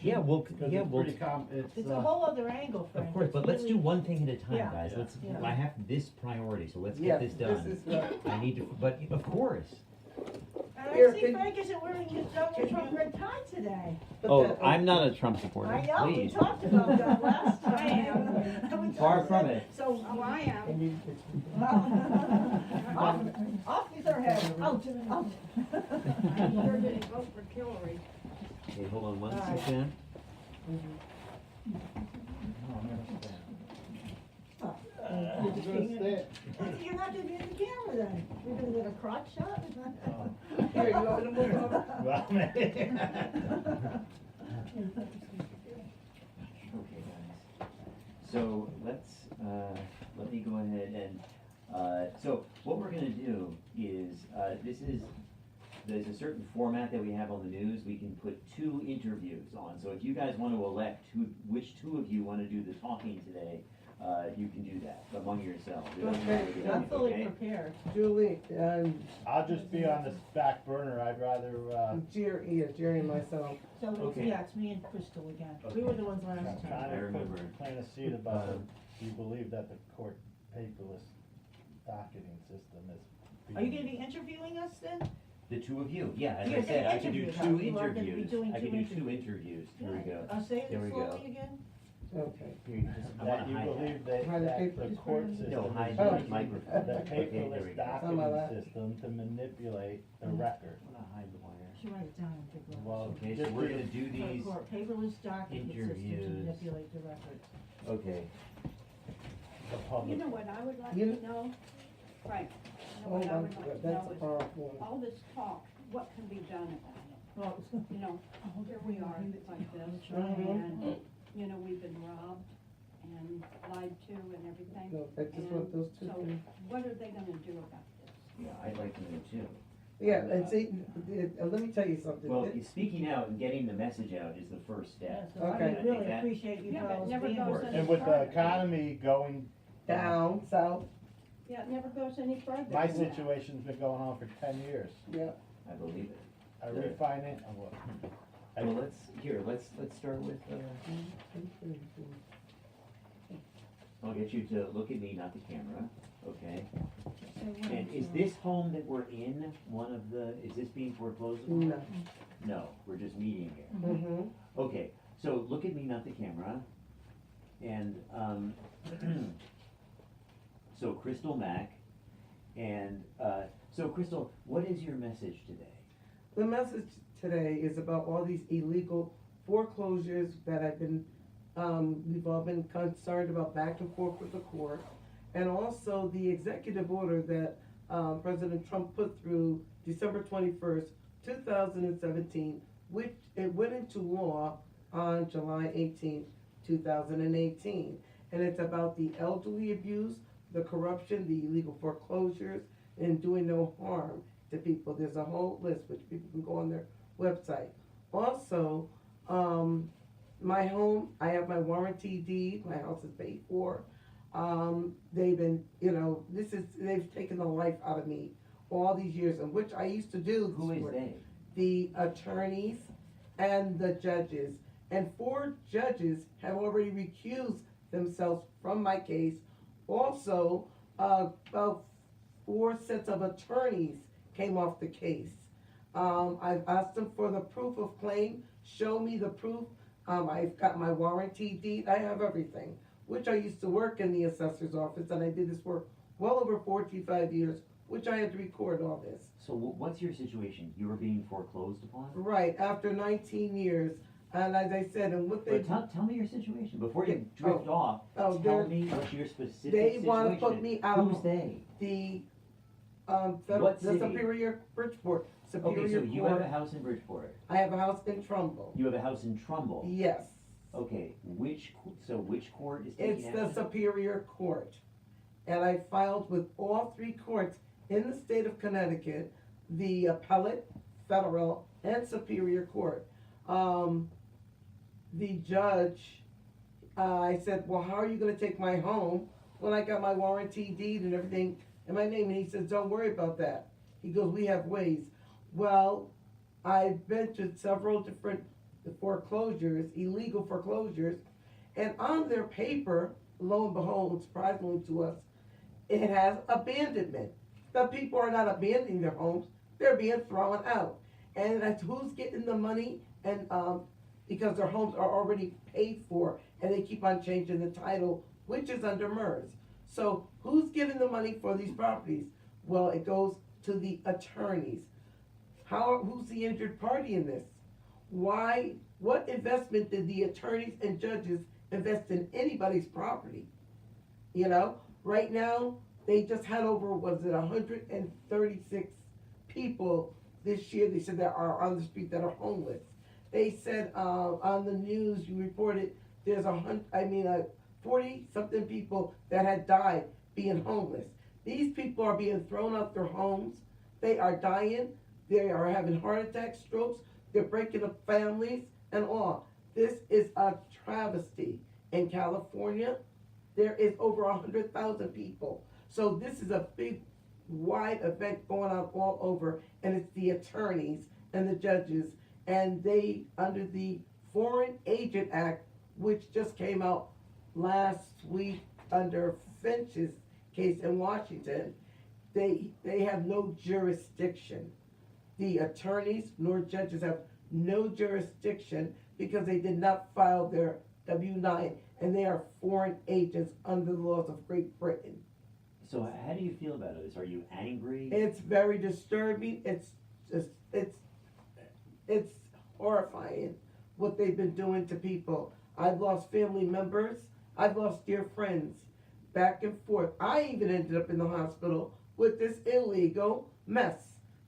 Yeah, we'll, Because yeah, it's we'll, pretty It's a whole other angle, Frank. of course, It's but let's do really- one thing at a time, Yeah. guys, let's, Yeah. I have this priority, so let's Yeah, get this done. this is what- I need to, but of course. And Here, I see can- Frank isn't wearing his Donald Trump red tie today. But Oh, that- I'm not a Trump supporter, I know, we please. talked about that last time. I am. We Far talked from about- it. So. Oh, I am. Off with her head, out. I'm sure didn't vote for Hillary. Okay, hold on one All right. second. You're not gonna be in the camera then, you're gonna get a crotch shot? Here, you want me to move over? Okay, guys. So let me go ahead and, so what we're gonna do is, there's a certain format that we have on the news. We can put 2 interviews on. So if you guys want to elect which 2 of you want to do the talking today, you can do that among yourselves. It doesn't matter to I'm me, fully okay? prepared. Julie, I'll just be on this back burner, I'd rather, Jerry and myself. So, Okay. yeah, it's me and Crystal again. We were the ones last time. I remember. Plant a seed about it. Do you believe that the court paperless docketing system is? Are you gonna be interviewing us then? The 2 of you, yeah, as Yeah, I said, I could do interviews. 2 You are gonna be interviews. doing I could 2 do 2 interviews. Here we go. Say There we it go. slowly again. Okay. Here, you just, I That wanna you hide believe that. that, Hide the that paper. the court system No, hide is the using microphone. the Okay, there we paperless go. It's on my lap. docketing system to manipulate the Mm-hmm. record. I'm gonna hide the wire. Should write it down in big letters. Well, Okay, so just we're do- gonna do these, Paperless document system to interviews. manipulate the records. okay. the public. You know what I would like You- to know, Frank, you know Hold what I on, would like to that's know a is, powerful one. all this talk, what can be done about it? Well, You know, here we are like this, Mhm. and, you know, we've been robbed and lied to and everything. No, that's just what those 2 So, things. what are they gonna do about this? Yeah, I'd like to know too. Yeah, and see, let me tell you something. Well, speaking out and getting the message out is the first yeah, step. so I Okay. would really that- appreciate you Yeah, but fellows it never being goes here. any And with the further. economy going Down, south, Yeah, it never goes any further. my than that. situation's been going on for 10 years. yeah. I believe it. I Yeah. refinance, well, Well, let's start with, I'll get you to look at me, not the camera, okay? And is this home that we're in is this being foreclosed upon? No. No, we're just meeting here. Mm-hmm. Okay, so look at me, not the camera. And, so Crystal Mack, and, so Crystal, what is your message today? The message today is about all these illegal foreclosures that have been, we've all been concerned about back and forth with the court. And also the executive order that, President Trump put through December 21st, 2017, which it went into law on July 18th, 2018. And it's about the elderly abuse, the corruption, the illegal foreclosures, and doing no harm to people. There's a whole list which people can go on their website. Also, my home, I have my warranty deed, my house is paid for. They've been, they've taken the life out of me all these years, and which I used to do. Who is they? The attorneys and the judges. And 4 judges have already recused themselves from my case. Also, about 4 sets of attorneys came off the case. I've asked them for the proof of claim, show me the proof. I've got my warranty deed, I have everything, which I used to work in the assessor's office, and I did this work well over 45 years, which I had to record all this. So what's your situation? You were being foreclosed upon? Right, after 19 years, and as I said, and what they, But tell me your situation, before you drift off, oh, tell they're- me what's your specific they situation. wanna put me out of- Who's they? the, What the city? Superior, Bridgeport, Okay, Superior so you have a Court. house in Bridgeport, I have a house in Trumbull. you have a house in Trumbull. Yes, Okay, which court is it's taking the action? Superior Court. And I filed with all 3 courts in the state of Connecticut, the appellate, federal, and Superior Court. The judge, I said, well, how are you gonna take my home when I got my warranty deed and everything in my name? And he says, don't worry about that. He goes, we have ways. Well, I've been to several different the foreclosures, illegal foreclosures, and on their paper, lo and behold, surprisingly to us, it has abandonment. The people are not abandoning their homes, they're being thrown out. And that's who's getting the money, and, because their homes are already paid for, and they keep on changing the title, which is under MERS. So who's giving the money for these properties? Well, it goes to the attorneys. Who's the injured party in this? Why, what investment did the attorneys and judges invest in anybody's property? You know, right now, they just had over, was it 136 people this year, they said that are on the street that are homeless. They said, on the news, you reported, there's 40-something people that had died being homeless. These people are being thrown out their homes, they are dying, they are having heart attacks, strokes, they're breaking up families and all. This is a travesty. In California, there is over 100,000 people. So this is a big, wide event going on all over, and it's the attorneys and the judges, and they, under the Foreign Agent Act, which just came out last week under Finch's case in Washington, they have no jurisdiction. The attorneys nor judges have no jurisdiction because they did not file their W-9, and they are foreign agents under the laws of Great Britain. So how do you feel about this? Are you angry? It's very disturbing. It's just, it's horrifying what they've been doing to people. I've lost family members. I've lost dear friends back and forth. I even ended up in the hospital with this illegal mess,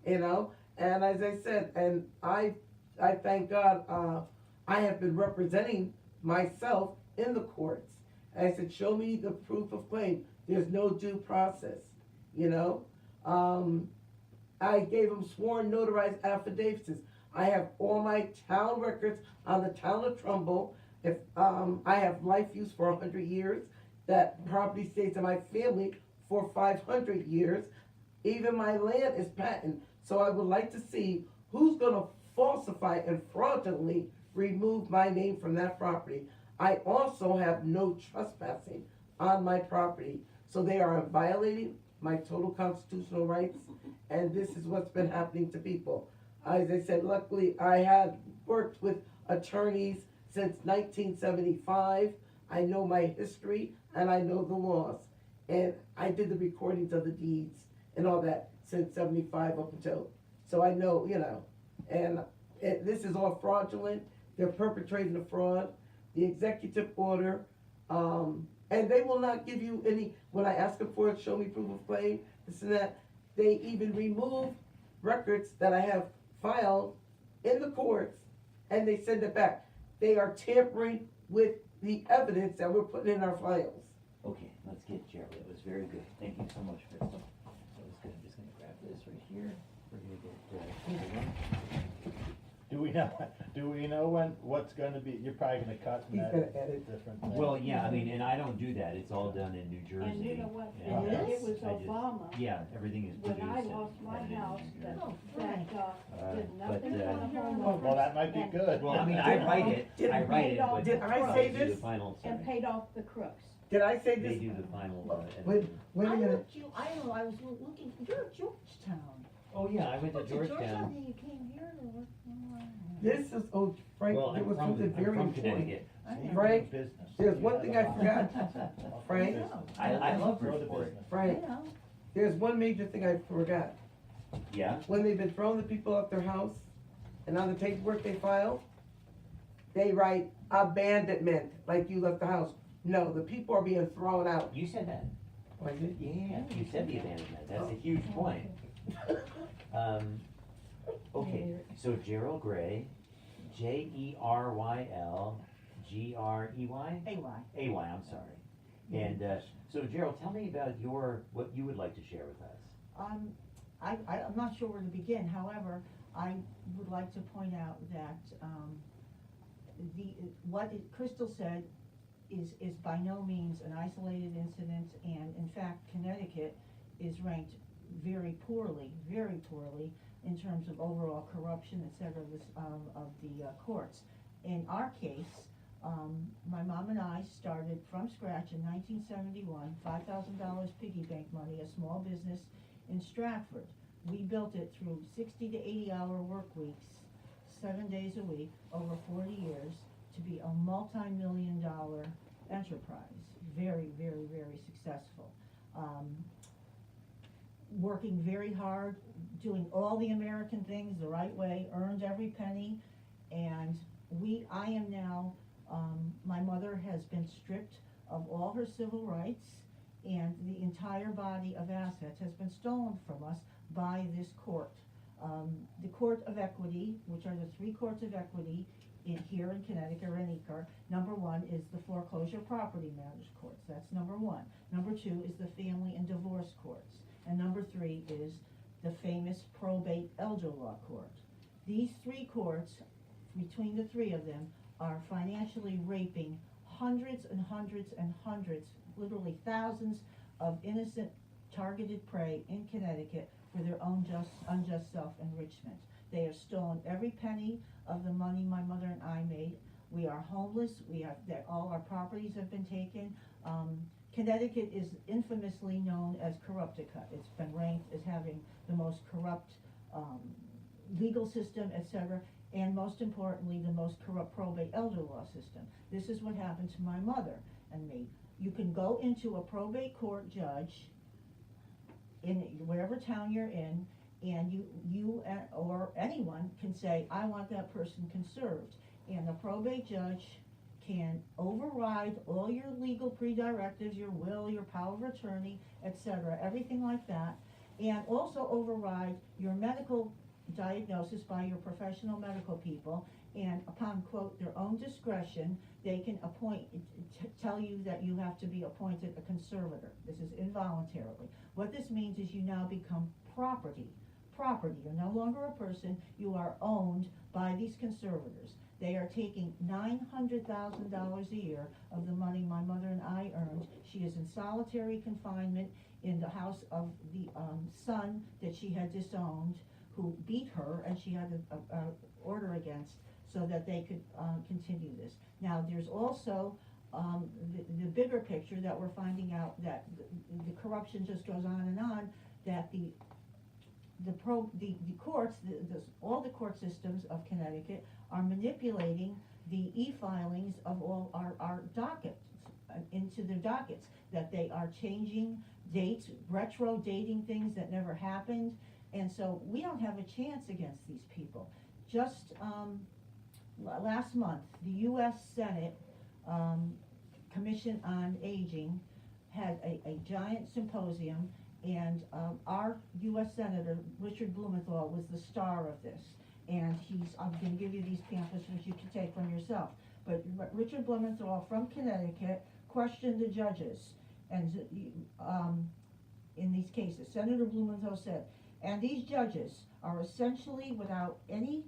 you know? And as I said, and I thank God, I have been representing myself in the courts. And I said, show me the proof of claim. There's no due process, you know? I gave them sworn notarized affidavits. I have all my town records on the town of Trumbull. If, I have life use for 100 years. That property stays in my family for 500 years. Even my land is patent. So I would like to see who's gonna falsify and fraudulently remove my name from that property. I also have no trespassing on my property. So they are violating my total constitutional rights, and this is what's been happening to people. As I said, luckily I had worked with attorneys since 1975. I know my history and I know the laws. And I did the recordings of the deeds and all that since 75 up until, so I know, you know. And this is all fraudulent. They're perpetrating the fraud, the executive order, and they will not give you any, when I ask them for it, show me proof of claim, this and that. They even remove records that I have filed in the courts, and they send it back. They are tampering with the evidence that we're putting in our files. Okay, let's get Gerald. It was very good. Thank you so much, Crystal. That was good. I'm just gonna grab this right here. We're gonna get, Do we know when, what's gonna be, you're probably gonna cut and He's edit gonna edit. different things. well, yeah, I mean, and I don't do that. It's all done in New Jersey. And you know what, and, It it was I just- Obama, Yeah, everything is when produced. I and lost my edited in house, New that, Jersey. did but, nothing for the Well, homeowners. that might be and- good. Well, I mean, I write it, I write it, but. Did I they say do this? the final, And sorry. paid off the crooks. Did I say They this? do the final, Wait, editing. wait a I minute. looked you, I don't know, I was looking, you're at Georgetown. Oh, yeah, I went to Georgetown. Then you came here to work. This is, oh, Frank, Well, there I'm was from, something I'm very from important. Connecticut. See, you Frank, do business. there's You one have thing a I lot. forgot. Frank? I love Grow the Bridgeport. business. Frank, there's one major thing I forgot. Yeah? When they've been throwing the people out their house, and on the paperwork they file, they write abandonment, like you left the house. No, the people are being thrown out. You said that. Was it? Yeah, you said the abandonment. That's a huge point. Okay, so Gerald Gray, Jeryl Grey? A-Y, I'm sorry. And, so Gerald, tell me about what you would like to share with us. I'm not sure where to begin, however, I would like to point out that, what Crystal said is by no means an isolated incident, and in fact, Connecticut is ranked very poorly in terms of overall corruption, et cetera, of the courts. In our case, my mom and I started from scratch in 1971, $5,000 piggy bank money, a small business in Stratford. We built it through 60 to 80-hour work weeks, 7 days a week, over 40 years, to be a multi-million-dollar enterprise. Very, very, very successful. Working very hard, doing all the American things the right way, earned every penny, and I am now, my mother has been stripped of all her civil rights, and the entire body of assets has been stolen from us by this court. The Court of Equity, which are the three courts of equity here in Connecticut or any court. Number one is the Foreclosure Property Matters Courts. That's number one. Number two is the Family and Divorce Courts. And number three is the famous Probate Elder Law Court. These three courts, between the three of them, are financially raping hundreds and hundreds and hundreds, literally thousands of innocent targeted prey in Connecticut for their own unjust self-enrichment. They have stolen every penny of the money my mother and I made. We are homeless. All our properties have been taken. Connecticut is infamously known as Corruptica. It's been ranked as having the most corrupt legal system, etc., and most importantly, the most corrupt probate elder law system. This is what happened to my mother and me. You can go into a probate court judge in whatever town you're in, and you or anyone can say, I want that person conserved. And the probate judge can override all your legal pre-directives, your will, your power of attorney, etc., everything like that, and also override your medical diagnosis by your professional medical people, and upon, quote, their own discretion, they can tell you that you have to be appointed a conservator. This is involuntarily. What this means is you now become property. You're no longer a person, you are owned by these conservators. They are taking $900,000 a year of the money my mother and I earned. She is in solitary confinement in the house of the son that she had disowned, who beat her, and she had an order against, so that they could continue this. Now, there's also the bigger picture that we're finding out, that the corruption just goes on and on, that the courts, all the court systems of Connecticut are manipulating the e-filings of all our dockets into their dockets, that they are changing dates, retro dating things that never happened, and so we don't have a chance against these people. Just last month, the U.S. Senate Commission on Aging had a giant symposium, and our U.S. Senator, Richard Blumenthal, was the star of this. And I'm going to give you these pamphlets which you can take from yourself. But Richard Blumenthal from Connecticut questioned the judges, and in these cases, Senator Blumenthal said, and these judges are essentially without any,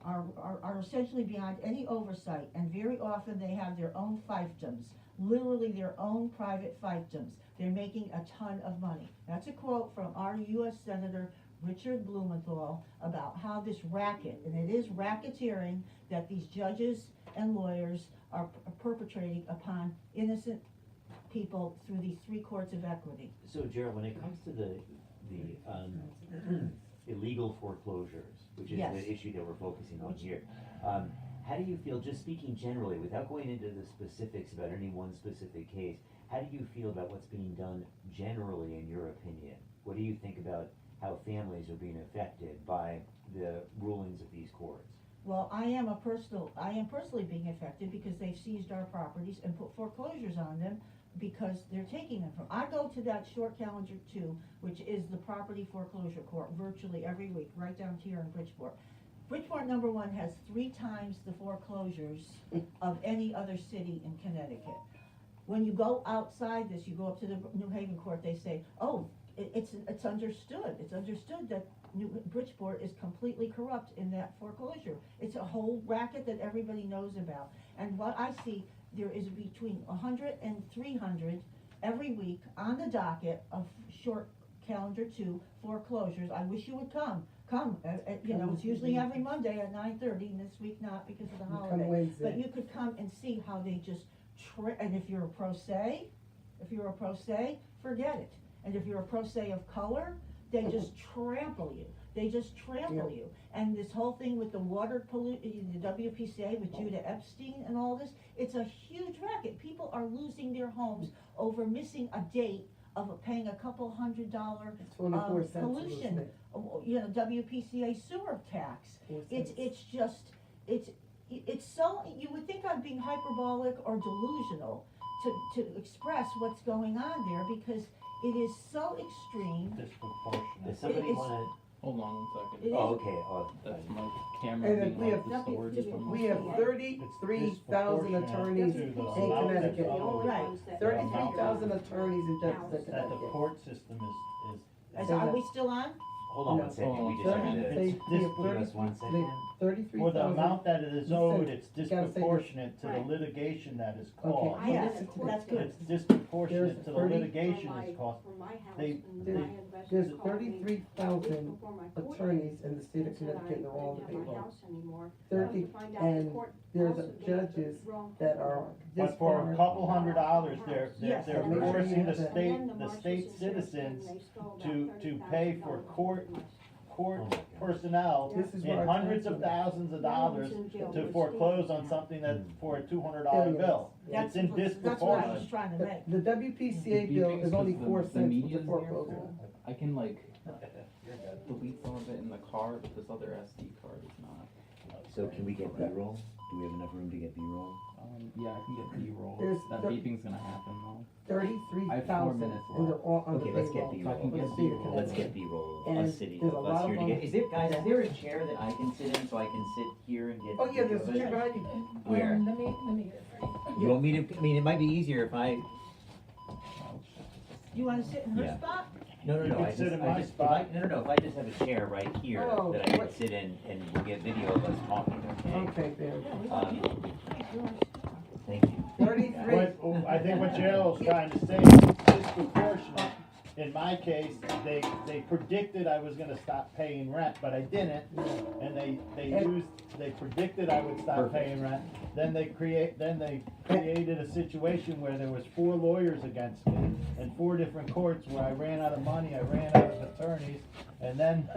are essentially beyond any oversight, and very often they have their own fiefdoms, literally their own private fiefdoms. They're making a ton of money. That's a quote from our U.S. Senator Richard Blumenthal about how this racket, and it is racketeering, that these judges and lawyers are perpetrating upon innocent people through these three courts of equity. So Gerald, when it comes to the illegal foreclosures, which is Yes. the issue that we're focusing on here, how do you feel, just speaking generally, without going into the specifics about any one specific case, how do you feel about what's being done generally, in your opinion? What do you think about how families are being affected by the rulings of these courts? Well, I am personally being affected because they've seized our properties and put foreclosures on them because they're taking them from. I go to that short calendar 2, which is the property foreclosure court, virtually every week, right down here in Bridgeport. Bridgeport, number one, has 3 times the foreclosures of any other city in Connecticut. When you go outside this, you go up to the New Haven court, they say, oh, it's understood. It's understood that Bridgeport is completely corrupt in that foreclosure. It's a whole racket that everybody knows about. And what I see, there is between 100 and 300 every week on the docket of short calendar 2 foreclosures. I wish you would come. come, you know, it's usually every Monday at 9:30, and this week not because of the You come holiday. Wednesday. But you could come and see how they just and if you're a pro se, forget it. And if you're a pro se of color, they just trample you. They just trample you. And this whole thing with the water the WPCA with Judah Epstein and all this, it's a huge racket. People are losing their homes over missing a date of paying a couple $100 24 cents a pollution, listening. you know, WPCA sewer tax. 4 It's cents. just, it's so, you would think I'm being hyperbolic or delusional to express what's going on there, because it is so extreme. Disproportionate. Does somebody It's- wanna, Hold on one It second. oh, okay, oh, That's my camera And then being we like have- distorted from We have my- 33,000 attorneys to in the amount that's Connecticut. owed. Right. 33,000 attorneys in That the Connecticut. court system is. Are we still on? hold on No. one second, we just Thirty- have to, They It's have give us one second. For the 33,000. amount that it is Listen, owed, it's you gotta say disproportionate to the Right. litigation that is Okay. caused. Yes, listen to that's this. good. It's disproportionate There's to the 30 litigation is cost. For my house, They- and there- my investors there's called me 33,000 before my court attorneys case in the state of and said Connecticut, they're all on the I couldn't have my payroll. house anymore. 30, To find out and the court there's also gave the judges wrong that are this But for far. a couple $100, Yes. they're Make sure you forcing have the that. state, And then the Marshals state and sheriffs came and citizens they stole about to pay for $30,000 from us. court Oh my God. personnel This is in what our hundreds of council- thousands of No dollars one's in jail to for foreclose stealing. on something that, for a $200 Billions. bill. That's It's in what I was disproportion. trying to make. The WPCA Do you bill think is it's only 'cause 4 the cents media's to there foreclosure. for- I can like You're good. delete some of it in the car, but this other SD card is not. so can we get B-roll? Do we have enough room to get B-roll? Yeah, I can get B-roll. There's That the- beeping's gonna happen though. 33,000, minutes and they're left. all on the Okay, let's payroll. get B-roll. I can for the get state of B-roll. Let's Connecticut. get B-roll, And us sitting, there's a us lot here of together. them- Is there, guys, is there a chair that I can sit in so I can sit here and get? Oh, yeah, there's a video chair of it? behind you. Where? Let me get it for you. You want me to, I mean, it might be easier if I, You wanna sit in her Yeah. spot? no, You can I sit just, in I my just, if spot. I, no, if I just have a chair right here Oh, that I can what- sit in and we'll get video of us talking, okay? Okay, there. Yeah, we want you. Thank you. 33. But I think what Gerald's trying to say is disproportionate. In my case, they predicted I was gonna stop paying rent, but I didn't. And they predicted I would stop paying rent. Then they created a situation where there was 4 lawyers against me in 4 different courts where I ran out of money, I ran out of attorneys. And then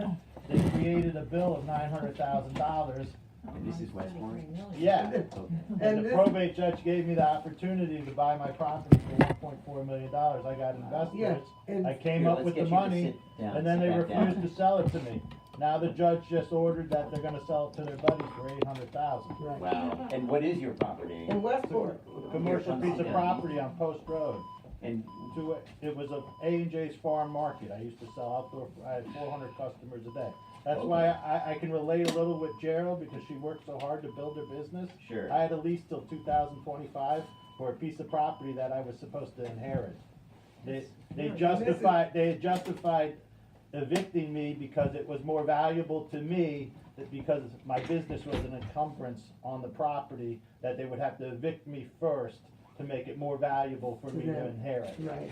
they created a bill of $900,000. And this is Westmore? Yeah. Okay. And And the this- probate judge gave me the opportunity to buy my property for $1.4 million. I got Yeah, investors. and I came Here, up let's with get the you to money, sit down, and then sit they back down. refused to sell it to me. Now the judge just ordered that they're gonna sell it to their buddies for $800,000. Right. Wow, and what is your property? In Westport. Commercial Here, piece sit of down. property on Post Road. And, It was a A&J's farm market. I used to sell outdoor, I had 400 customers a day. That's why I can relate a little with Gerald, because she worked so hard to build her business. sure, I had a lease till 2025 for a piece of property that I was supposed to inherit. They Yeah, justified evicting me because it was more valuable to me, because my business was an encumbrance on the property, that they would have to evict me first to make it more valuable for To me to them. inherit. Right,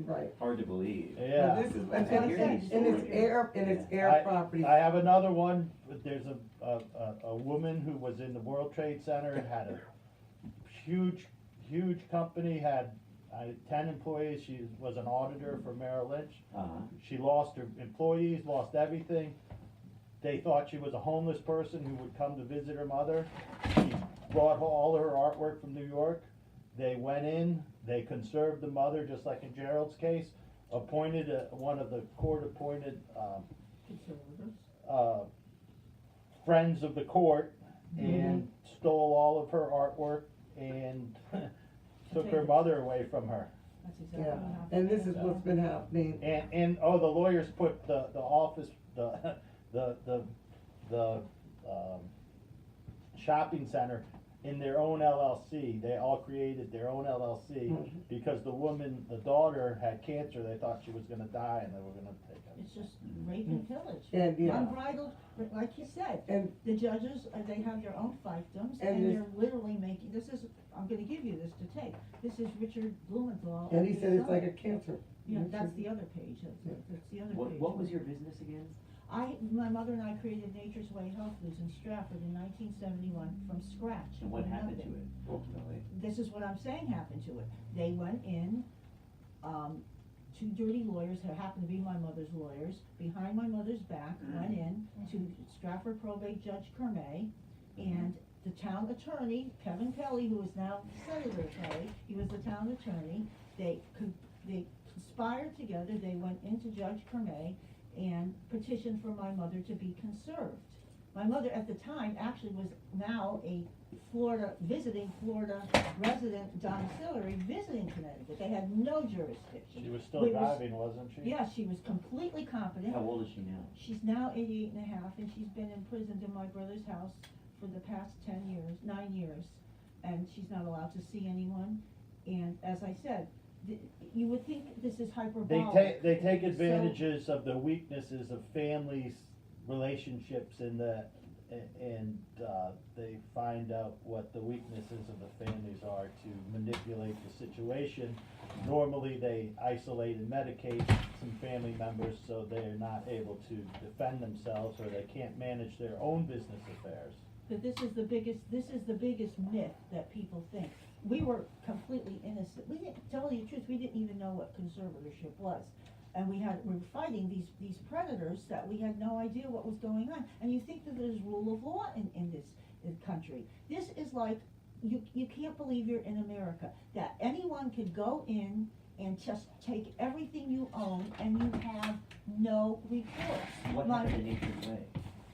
right. hard to believe. Now, Yeah. this is, and That's what I said. it's air I property. I have another one, but there's a woman who was in the World Trade Center and had a huge company, had 10 employees. She was an auditor for Merrill Lynch. Uh-huh. She lost her employees, lost everything. They thought she was a homeless person who would come to visit her mother. She brought all her artwork from New York. They went in, they conserved the mother, just like in Gerald's case, appointed one of the court-appointed friends of the court, and stole all of her artwork and took her mother away from her. That's exactly Yeah, what happened. and this is what's been happening. And the lawyers put the office, the shopping center in their own LLC. They all created their own LLC because the woman, the daughter, had cancer. They thought she was gonna die and they were gonna take her. It's just rape and pillage. And, yeah. Unbridled, like you said, And the judges, they have their own fiefdoms, And and this- they're literally making, I'm gonna give you this to take. This is Richard Blumenthal. And at he the said it's like a Sun. cancer. Yeah, that's the other page, that's the other page. What was your business again? my mother and I created Nature's Way Health Foods in Stratford in 1971 from scratch. And what from happened to nothing. it ultimately? This is what I'm saying happened to it. They went in, two dirty lawyers, who happened to be my mother's lawyers, behind my mother's back, went in to Stratford probate Judge Kermay, and the town attorney, Kevin Kelly, who is now Senator Kelly, he was the town attorney, they conspired together, they went into Judge Kermay and petitioned for my mother to be conserved. My mother at the time actually was now a visiting Florida resident domiciliary visiting Connecticut. They had no jurisdiction. She was still driving, wasn't she? Yeah, she was completely competent. How old is she now? She's now 88 and a half, and she's been imprisoned in my brother's house for the past 9 years, and she's not allowed to see anyone. And as I said, you would think this is hyperbolic. They take advantages of the weaknesses of families' relationships and they find out what the weaknesses of the families are to manipulate the situation. Normally, they isolate and medicate some family members so they're not able to defend themselves or they can't manage their own business affairs. But this is the biggest myth that people think. We were completely innocent. We didn't, tell you the truth, we didn't even know what conservatorship was. And we were fighting these predators that we had no idea what was going on. And you think that there's rule of law in this country. This is like, you can't believe you're in America, that anyone could go in and just take everything you own and you have no recourse. What happened to Nature's Way?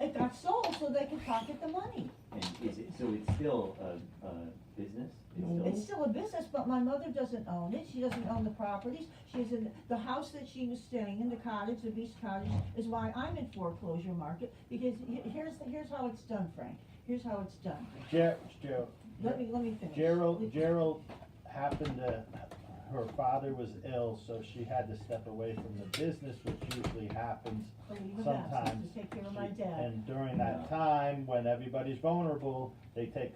It got sold so they could pocket the money. And so it's still a business? It's still a business, but my mother doesn't own it. She doesn't own the properties. She's in the house that she was staying in, the cottage, the beach cottage, is why I'm in foreclosure market, because here's how it's done, Frank. Here's how it's done. Let me finish. Gerald happened to, her father was ill, so she had to step away from the business, which usually happens sometimes. To take care of my dad. And during that time, when everybody's vulnerable, they take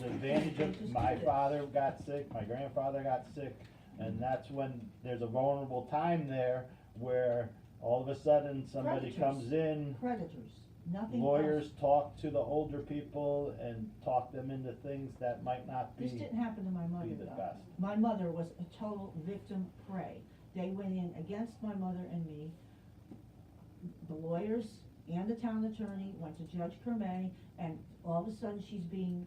advantage of, my father got sick, my grandfather got sick, and that's when there's a vulnerable time there where all of a sudden somebody Predators. comes in. Predators. Nothing Lawyers else. talk to the older people and talk them into things that might not be. This didn't happen to my mother, the though. best. My mother was a total victim prey. They went in against my mother and me. The lawyers and the town attorney went to Judge Kermay, and all of a sudden she's being,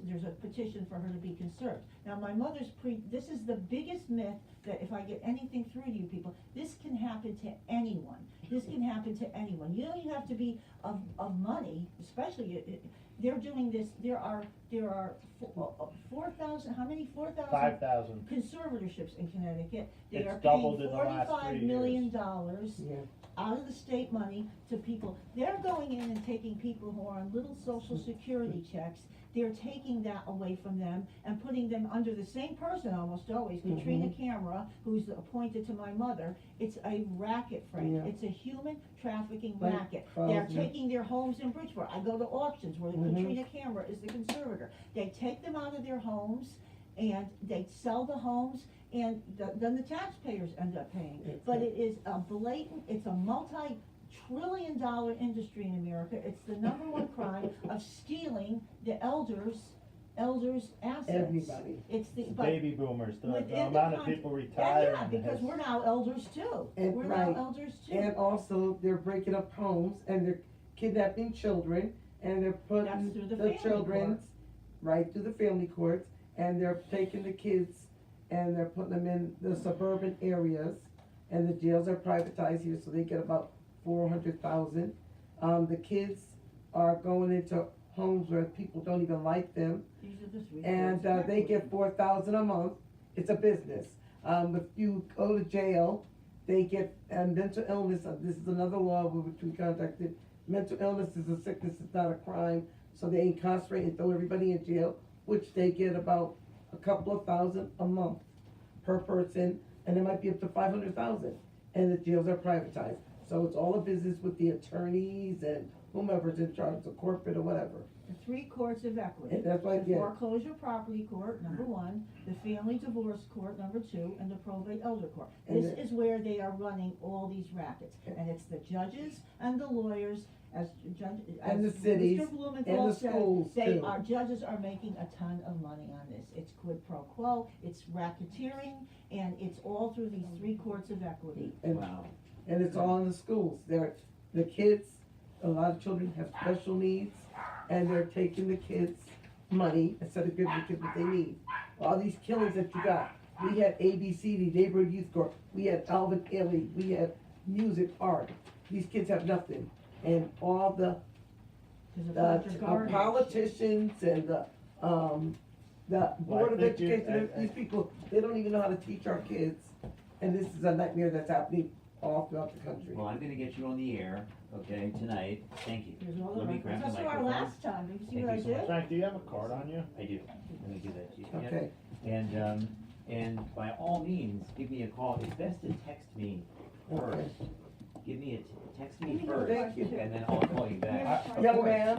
there's a petition for her to be conserved. Now, my mother's this is the biggest myth, that if I get anything through to you people, this can happen to anyone. This can happen to anyone. You don't even have to be of money, especially, they're doing this, there are 4,000, how many? 4,000? 5,000. Conservatorships in Connecticut. They It's are doubled paying in the last 3 $45 years. million Yeah. out of the state money to people. They're going in and taking people who are on little social security checks. They're taking that away from them and putting them under the same person almost always, Katrina Camera, who's appointed to my mother. It's a racket, Frank. Yeah. It's a human trafficking Like racket. Carl's, They're yeah. taking their homes in Bridgeport. I go to auctions where Katrina Camera is the conservator. They take them out of their homes and they sell the homes, and then the taxpayers end up paying. But it is a blatant, it's a multi-trillion-dollar industry in America. It's the #1 crime of stealing the elders' assets. Everybody. It's the, It's but baby boomers, the within the amount of con- people yeah, retiring. because has- we're now elders too. And We're right. now elders too. And also, they're breaking up homes and they're kidnapping children and they're putting That's through the the family children's court. right through the family courts, and they're taking the kids and they're putting them in the suburban areas, and the jails are privatized here, so they get about 400,000. The kids are going into homes where people don't even like them, These are the three and courts. they get 4,000 a month. It's a business. If you go to jail, they get mental illness. This is another law which we contacted. Mental illness is a sickness; it's not a crime. So they incarcerate and throw everybody in jail, which they get about a couple of thousand a month per person, and it might be up to 500,000. And the jails are privatized, so it's all a business with the attorneys and whomever's in charge, the corporate or whatever. the three courts of equity. And that's like, The yeah, foreclosure property court, number one, the family divorce court, number two, and the probate elder court. And This is where they are running all these rackets, and it's the judges and the lawyers, as Judge, as And the cities, Mr. and Blumenthal the said, schools, too. our judges are making a ton of money on this. It's quid pro quo, it's racketeering, and it's all through these three courts of equity. and, Wow. and it's all in the schools. The kids, a lot of children have special needs, and they're taking the kids' money instead of giving the kids what they need. All these killings that you got, we had ABCD, Neighborhood Youth Corps, we had Alvin Ailey, we had music, art. These kids have nothing, and all the There's a bunch of garbage. politicians and the Board of think you- Education, these people, they don't even know how to teach our kids. And this is a nightmare that's happening all throughout the country. Well, I'm gonna get you on the air, okay, tonight, thank you. There's all the Let me records. grab the That's our microphone. last time, did you see Thank what I you so did? much. Frank, do you have a card on you? I do, let me give that to you. Yep. Okay, And by all means, give me a call, it's best to text me okay. first. Give me text me Let me first, Thank you. and then I'll call you back. Here's- Young man,